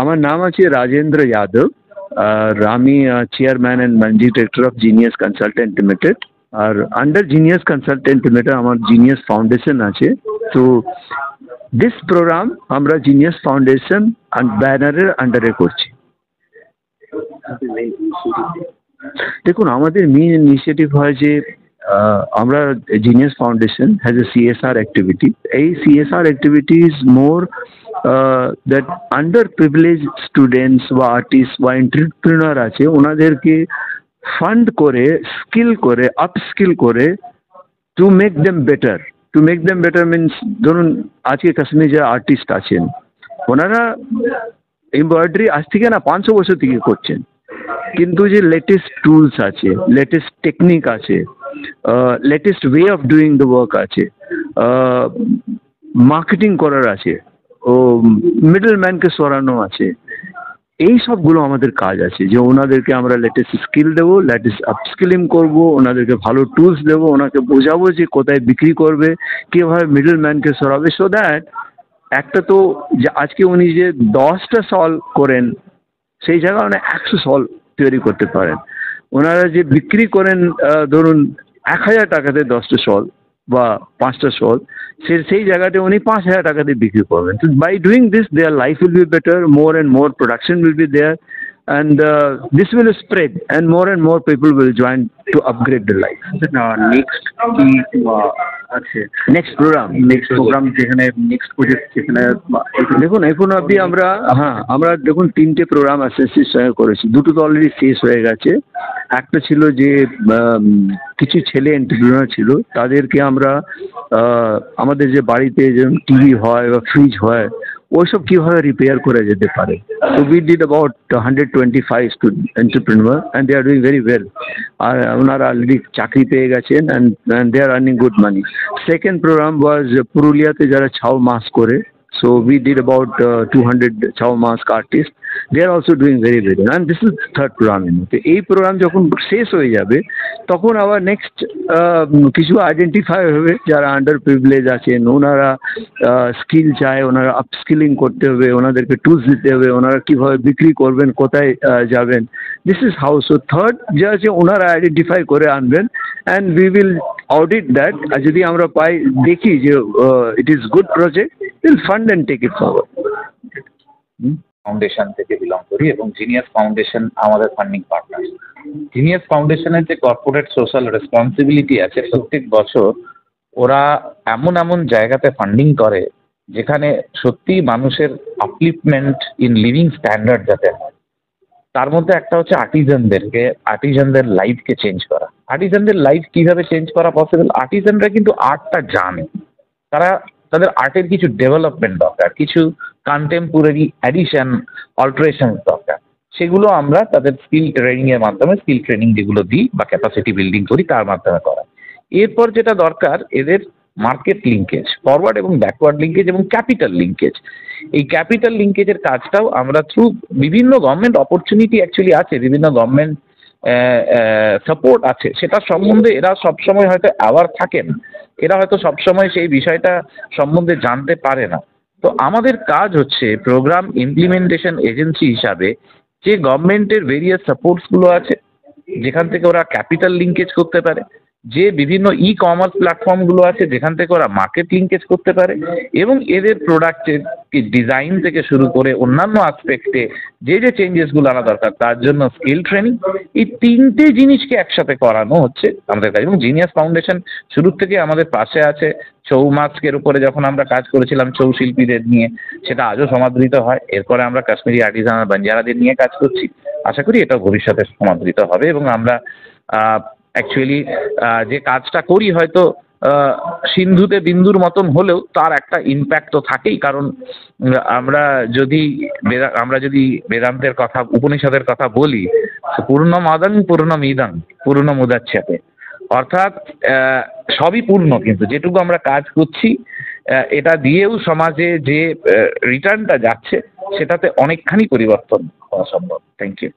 আমার নাম আছে রাজেন্দ্র যাদব। আর আমি chairman and managing director of Genius Consultant Limited. আর আন্ডার জিনিয়াস কনসালটেন্ট লিমিটেড আমার জিনিয়াস ফাউন্ডেশন আছে। তো দিস প্রোগ্রাম আমরা জিনিয়াস ফাউন্ডেশন ব্যানারের আন্ডারে করছি। দেখুন, আমাদের মেইন ইনিশিয়েটিভ হয় যে আমরা genius foundation has a CSR activity. এই CSR activity is more that under privilege students বা আর্টিস্ট বা এন্টারপ্রেনার আছে, ওনাদেরকে ফান্ড করে, স্কিল করে, আপস্কিল করে to make them better. To make them better means, ধরুন আজকে কাশ্মীরে যারা আর্টিস্ট আছেন, ওনারা এমব্রয়ডারি আজ থেকে না 500 বছর থেকে করছেন, কিন্তু যে লেটেস্ট টুলস আছে, লেটেস্ট টেকনিক আছে, latest way of doing the work আছে, মার্কেটিং করার আছে, ও মিডল ম্যানকে সরানো আছে, এই সবগুলো আমাদের কাজ আছে। যে ওনাদেরকে আমরা লেটেস্ট স্কিল দেবো, লেটেস্ট আপস্কিলিং করবো, ওনাদেরকে ভালো টুলস দেবো, ওনাকে বোঝাবো যে কোথায় বিক্রি করবে, কীভাবে মিডল ম্যানকে সরাবে, সো দ্যাট একটা তো যে আজকে উনি যে 10টা সলভ করেন, সেই জায়গায় উনি 100 সলভ তৈরি করতে পারেন। ওনারা যে বিক্রি করেন ধরুন 1000 টাকাতে 10টা সলভ বা 5টা সলভ, সেই জায়গাতে উনি 5000 টাকাতে বিক্রি করবেন। তো by doing this their life will be better, more and more production will be there, and this will spread and more people will join to upgrade their life. Next কি আছে? নেক্সট প্রোগ্রাম যেখানে next project যেখানে দেখুন, এখন অবধি আমরা দেখুন 3টে প্রোগ্রাম এসএসসির সঙ্গে করেছি। দুটো তো অলরেডি শেষ হয়ে গেছে। একটা ছিল যে কিছু ছেলে এন্টারপ্রেনার ছিল, তাদেরকে আমরা আমাদের যে বাড়িতে যেমন টিভি হয় বা ফ্রিজ হয়, ওইসব কীভাবে রিপেয়ার করা যেতে পারে। So we did about 125 entrepreneurs and they are doing very well. আর ওনারা অলরেডি চাকরি পেয়ে গেছেন and they are earning good money. Second program was পুরুলিয়াতে যারা ছাউ মাস্ক করে, so we did about 200 Chhau mask artists. They are also doing very well, and this is third program. তো এই programme যখন শেষ হয়ে যাবে, তখন আবার নেক্সট কিছু আইডেন্টিফাই হবে যারা আন্ডার প্রিভিলেজ আছেন, ওনারা স্কিল চায়, ওনারা আপস্কিলিং করতে হবে, ওনাদেরকে টুলস দিতে হবে, ওনারা কীভাবে বিক্রি করবেন, কোথায় যাবেন। This is how. So third যে আছে, ওনারা আইডেন্টিফাই করে আনবেন and we will audit that. আর যদি আমরা পাই, দেখি যে it is good project, will fund and take it forward. Foundation থেকে বিলং করি এবং জিনিয়াস ফাউন্ডেশন আমাদের ফান্ডিং পার্টনার। জিনিয়াস ফাউন্ডেশনের যে কর্পোরেট সোশ্যাল রেসপন্সিবিলিটি আছে, প্রত্যেক বছর ওরা এমন এমন জায়গাতে ফান্ডিং করে যেখানে সত্যি মানুষের আপলিফমেন্ট ইন লিভিং স্ট্যান্ডার্ড যাতে হয়। তার মধ্যে একটা হচ্ছে আর্টিজানদের লাইফকে চেঞ্জ করা। আর্টিজানদের লাইফ কিভাবে চেঞ্জ করা পসিবল? আর্টিজানরা কিন্তু আর্টটা জানে, তাদের আর্টের কিছু ডেভেলপমেন্ট দরকার, কিছু কন্টেম্পোরারি অ্যাডিশন, অল্টারেশন দরকার। সেগুলো আমরা তাদের স্কিল ট্রেনিংয়ের মাধ্যমে, স্কিল ট্রেনিং যেগুলো দিই বা ক্যাপাসিটি বিল্ডিং করি, তার মাধ্যমে করা। এরপর যেটা দরকার, এদের মার্কেট লিঙ্কেজ, ফরওয়ার্ড এবং ব্যাকওয়ার্ড লিঙ্কেজ এবং ক্যাপিটাল লিঙ্কেজ। এই ক্যাপিটাল লিঙ্কেজের কাজটাও আমরা থ্রু বিভিন্ন গভর্নমেন্ট অপরচুনিটি অ্যাকচুয়ালি আছে, বিভিন্ন গভর্নমেন্ট সাপোর্ট আছে, সেটা সম্বন্ধে এরা সবসময় হয়তো অ্যাওয়ার থাকেন, এরা হয়তো সবসময় সেই বিষয়টা সম্বন্ধে জানতে পারে না। তো আমাদের কাজ হচ্ছে প্রোগ্রাম ইমপ্লিমেন্টেশন এজেন্সি হিসাবে যে গভর্নমেন্টের ভেরিয়াস সাপোর্টসগুলো আছে, যেখান থেকে ওরা ক্যাপিটাল লিঙ্কেজ করতে পারে, যে বিভিন্ন ই কমার্স প্ল্যাটফর্মগুলো আছে যেখান থেকে ওরা মার্কেট লিঙ্কেজ করতে পারে, এবং এদের প্রোডাক্টের ডিজাইন থেকে শুরু করে অন্যান্য আসপেক্টে যে চেঞ্জেসগুলো আনা দরকার, তার জন্য স্কিল ট্রেনিং, এই 3টে জিনিসকে একসাথে করানো হচ্ছে আমাদের কাজ। এবং জিনিয়াস ফাউন্ডেশন শুরু থেকে আমাদের পাশে আছে। ছৌ মাস্কের উপরে যখন আমরা কাজ করেছিলাম ছৌ শিল্পীদের নিয়ে, সেটা আজও সমাদৃত হয়। এরপরে আমরা কাশ্মীরি আর্টিজান আর বাঞ্জারাদের নিয়ে কাজ করছি। আশা করি এটা ভবিষ্যতে সমাদৃত হবে এবং আমরা অ্যাকচুয়ালি যে কাজটা করি হয়তো সিন্ধুতে বিন্দুর মতন হলেও তার একটা ইম্প্যাক্ট তো থাকেই। কারণ আমরা যদি বেদান্তের কথা, উপনিষদের কথা বলি, পূর্ণমাদাং পূর্ণমিদং পূর্ণমুদাচ্যতে, অর্থাৎ সবই পূর্ণ, কিন্তু যেটুকু আমরা কাজ করছি এটা দিয়েও সমাজে যে রিটার্নটা যাচ্ছে সেটাতে অনেকখানি পরিবর্তন হওয়া সম্ভব। Thank you.